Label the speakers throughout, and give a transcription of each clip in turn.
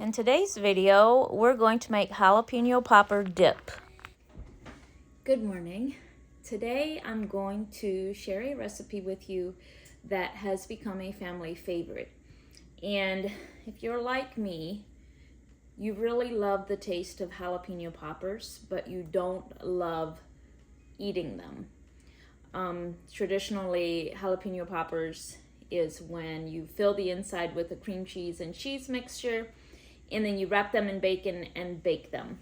Speaker 1: In today's video, we're going to make jalapeno popper dip. Good morning. Today I'm going to share a recipe with you that has become a family favorite. And if you're like me, you really love the taste of jalapeno poppers, but you don't love eating them. Traditionally, jalapeno poppers is when you fill the inside with a cream cheese and cheese mixture, and then you wrap them in bacon and bake them.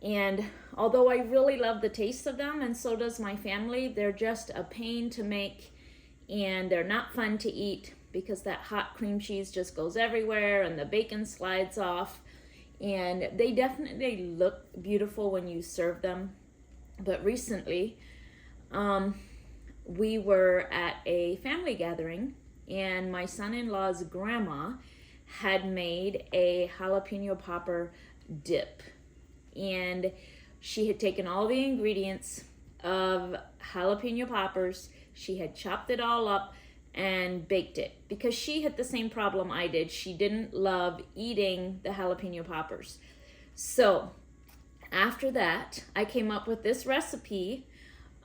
Speaker 1: And although I really love the taste of them, and so does my family, they're just a pain to make, and they're not fun to eat because that hot cream cheese just goes everywhere and the bacon slides off. And they definitely look beautiful when you serve them. But recently, we were at a family gathering, and my son-in-law's grandma had made a jalapeno popper dip. And she had taken all the ingredients of jalapeno poppers, she had chopped it all up and baked it, because she had the same problem I did. She didn't love eating the jalapeno poppers. So after that, I came up with this recipe,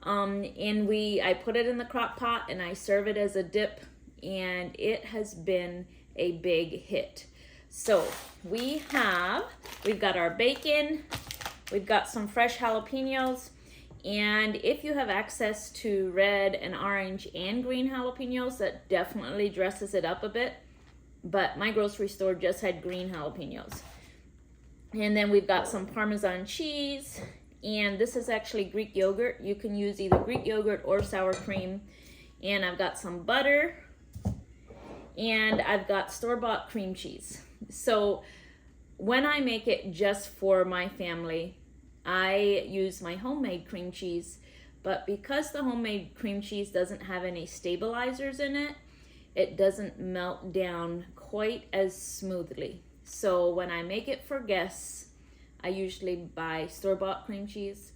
Speaker 1: and I put it in the crock pot and I serve it as a dip, and it has been a big hit. So we've got our bacon, we've got some fresh jalapenos, and if you have access to red and orange and green jalapenos, that definitely dresses it up a bit, but my grocery store just had green jalapenos. And then we've got some Parmesan cheese, and this is actually Greek yogurt. You can use either Greek yogurt or sour cream. And I've got some butter, and I've got store-bought cream cheese. So when I make it just for my family, I use my homemade cream cheese, but because the homemade cream cheese doesn't have any stabilizers in it, it doesn't melt down quite as smoothly. So when I make it for guests, I usually buy store-bought cream cheese,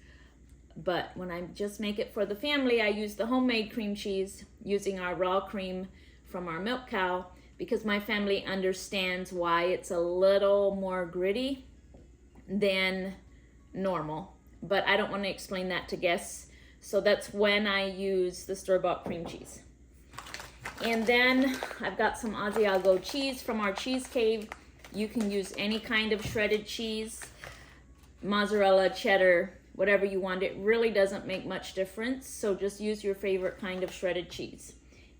Speaker 1: but when I just make it for the family, I use the homemade cream cheese using our raw cream from our milk cow, because my family understands why it's a little more gritty than normal. But I don't want to explain that to guests, so that's when I use the store-bought cream cheese. And then I've got some Asiago cheese from our cheese cave. You can use any kind of shredded cheese, mozzarella, cheddar, whatever you want. It really doesn't make much difference, so just use your favorite kind of shredded cheese.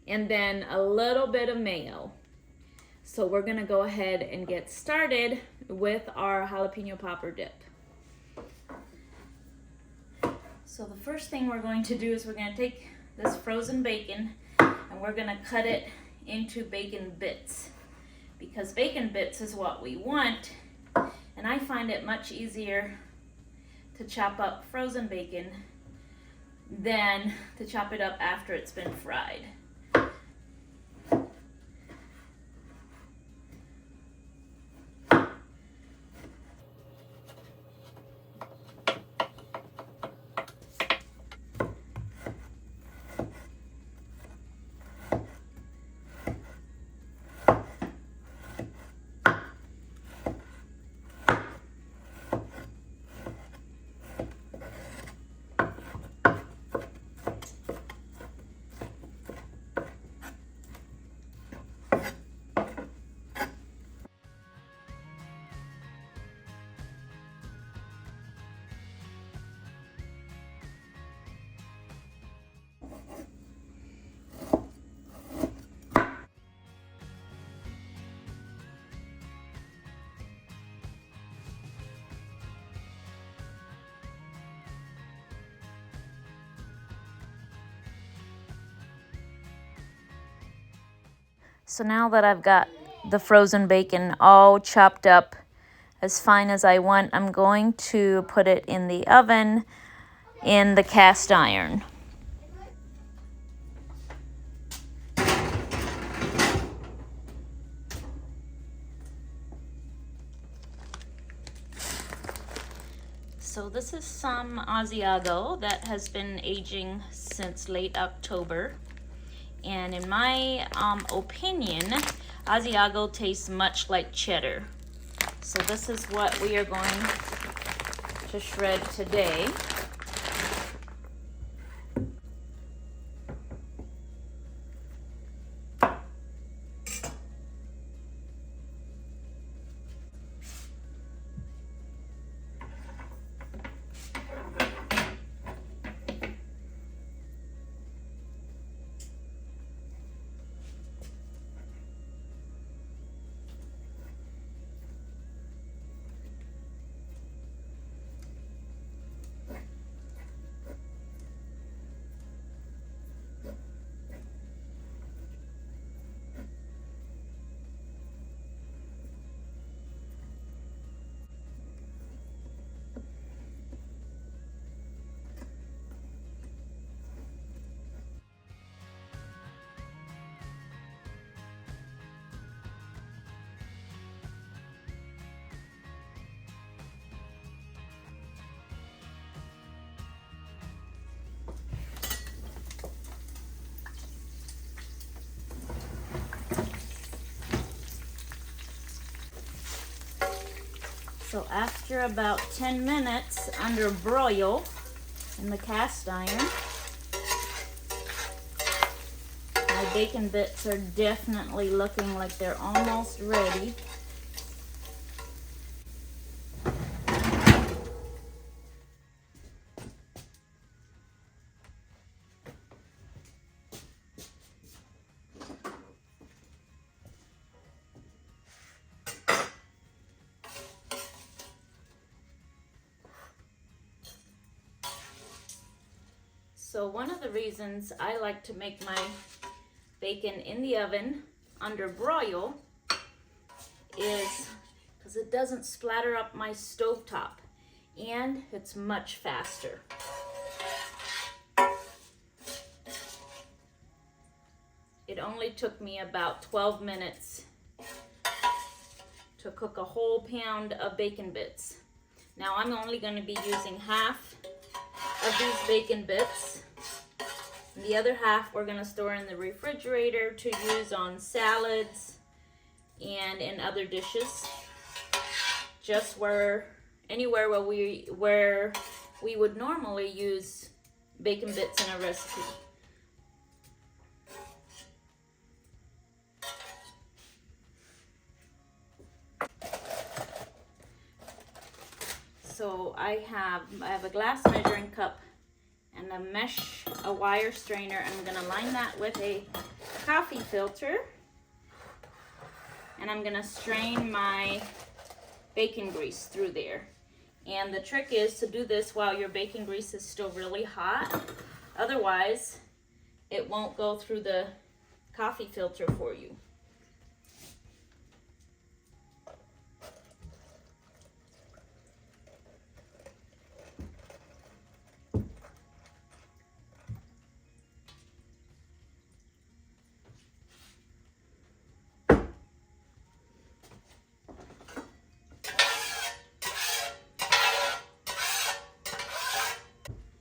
Speaker 1: And then a little bit of mayo. So we're gonna go ahead and get started with our jalapeno popper dip. So the first thing we're going to do is we're gonna take this frozen bacon and we're gonna cut it into bacon bits, because bacon bits is what we want, and I find it much easier to chop up frozen bacon than to chop it up after it's been fried. So now that I've got the frozen bacon all chopped up as fine as I want, I'm going to put it in the oven in the cast iron. So this is some Asiago that has been aging since late October. And in my opinion, Asiago tastes much like cheddar. So this is what we are going to shred today. So after about 10 minutes under broil in the cast iron, my bacon bits are definitely looking like they're almost ready. So one of the reasons I like to make my bacon in the oven under broil is because it doesn't splatter up my stovetop and it's much faster. It only took me about 12 minutes to cook a whole pound of bacon bits. Now I'm only going to be using half of these bacon bits. And the other half we're going to store in the refrigerator to use on salads and in other dishes. Just anywhere where we would normally use bacon bits in a recipe. So I have a glass measuring cup and a wire strainer. I'm going to line that with a coffee filter. And I'm going to strain my bacon grease through there. And the trick is to do this while your bacon grease is still really hot. Otherwise, it won't go through the coffee filter for you.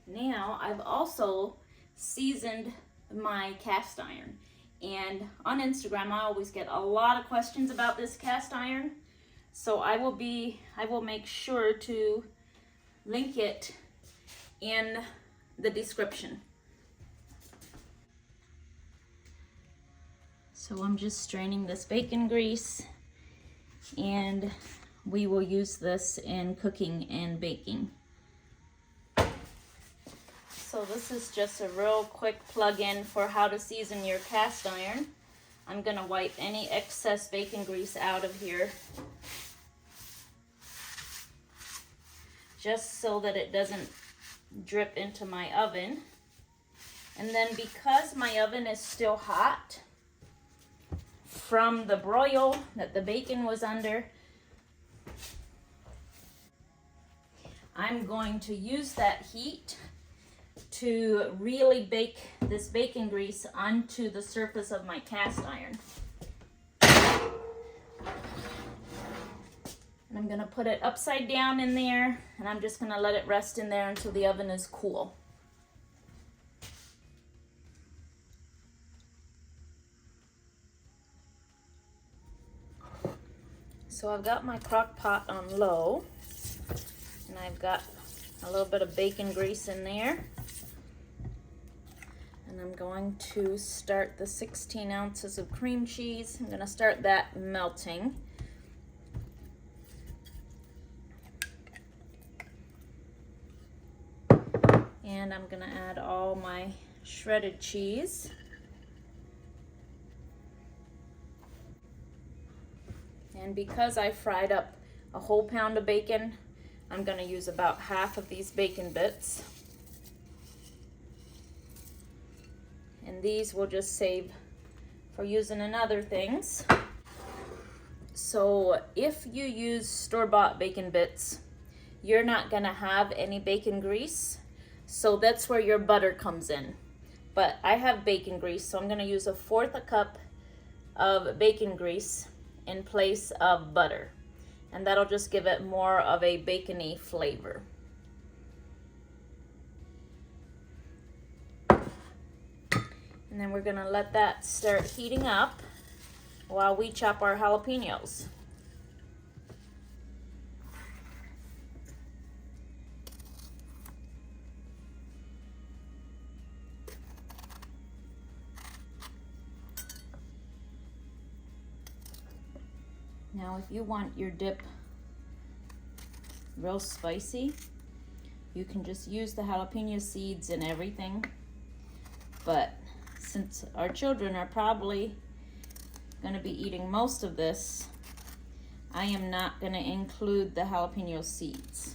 Speaker 1: Now I've also seasoned my cast iron, and on Instagram I always get a lot of questions about this cast iron, so I will make sure to link it in the description. So I'm just straining this bacon grease, and we will use this in cooking and baking. So this is just a real quick plug-in for how to season your cast iron. I'm going to wipe any excess bacon grease out of here, just so that it doesn't drip into my oven. And then because my oven is still hot from the broil that the bacon was under, I'm going to use that heat to really bake this bacon grease onto the surface of my cast iron. And I'm going to put it upside down in there, and I'm just going to let it rest in there until the oven is cool. So I've got my crock pot on low, and I've got a little bit of bacon grease in there. And I'm going to start the 16 ounces of cream cheese. I'm going to start that melting. And I'm going to add all my shredded cheese. And because I fried up a whole pound of bacon, I'm going to use about half of these bacon bits. And these will just save for using in other things. So if you use store-bought bacon bits, you're not going to have any bacon grease. So that's where your butter comes in. But I have bacon grease, so I'm going to use 1/4 cup of bacon grease in place of butter. And that'll just give it more of a bacony flavor. And then we're going to let that start heating up while we chop our jalapenos. Now, if you want your dip real spicy, you can just use the jalapeno seeds and everything. But since our children are probably going to be eating most of this, I am not going to include the jalapeno seeds.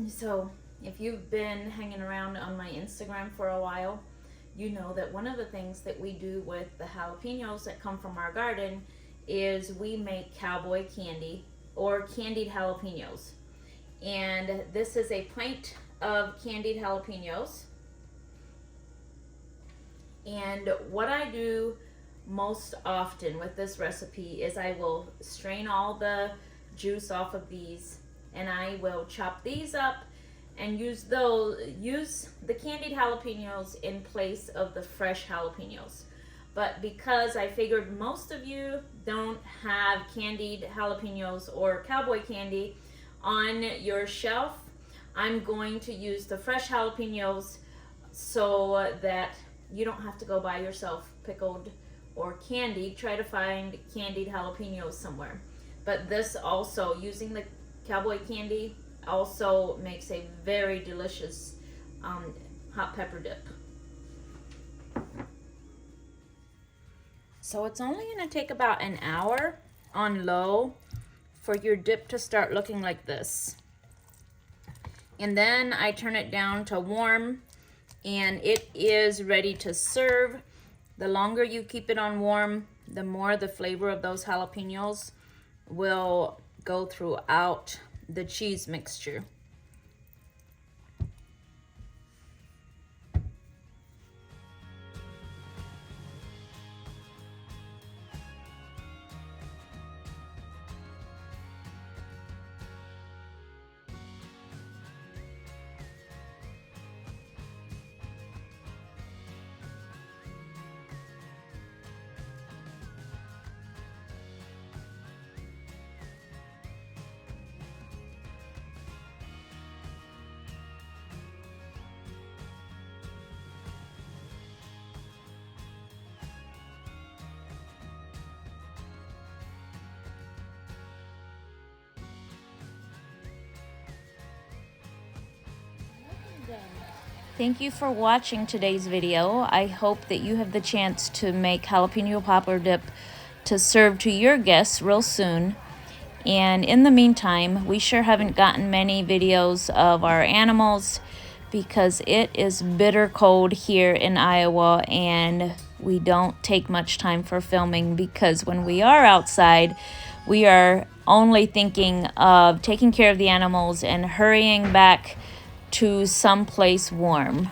Speaker 1: So if you've been hanging around on my Instagram for a while, you know that one of the things that we do with the jalapenos that come from our garden is we make cowboy candy or candied jalapenos. And this is a pint of candied jalapenos. And what I do most often with this recipe is I will strain all the juice off of these, and I will chop these up and use the candied jalapenos in place of the fresh jalapenos. But because I figured most of you don't have candied jalapenos or cowboy candy on your shelf, I'm going to use the fresh jalapenos so that you don't have to go buy yourself pickled or candied. Try to find candied jalapenos somewhere. But this also, using the cowboy candy, also makes a very delicious hot pepper dip. So it's only going to take about an hour on low for your dip to start looking like this. And then I turn it down to warm, and it is ready to serve. The longer you keep it on warm, the more the flavor of those jalapenos will go throughout the cheese mixture. Thank you for watching today's video. I hope that you have the chance to make jalapeno popper dip to serve to your guests real soon. And in the meantime, we sure haven't gotten many videos of our animals because it is bitter cold here in Iowa, and we don't take much time for filming because when we are outside, we are only thinking of taking care of the animals and hurrying back to someplace warm.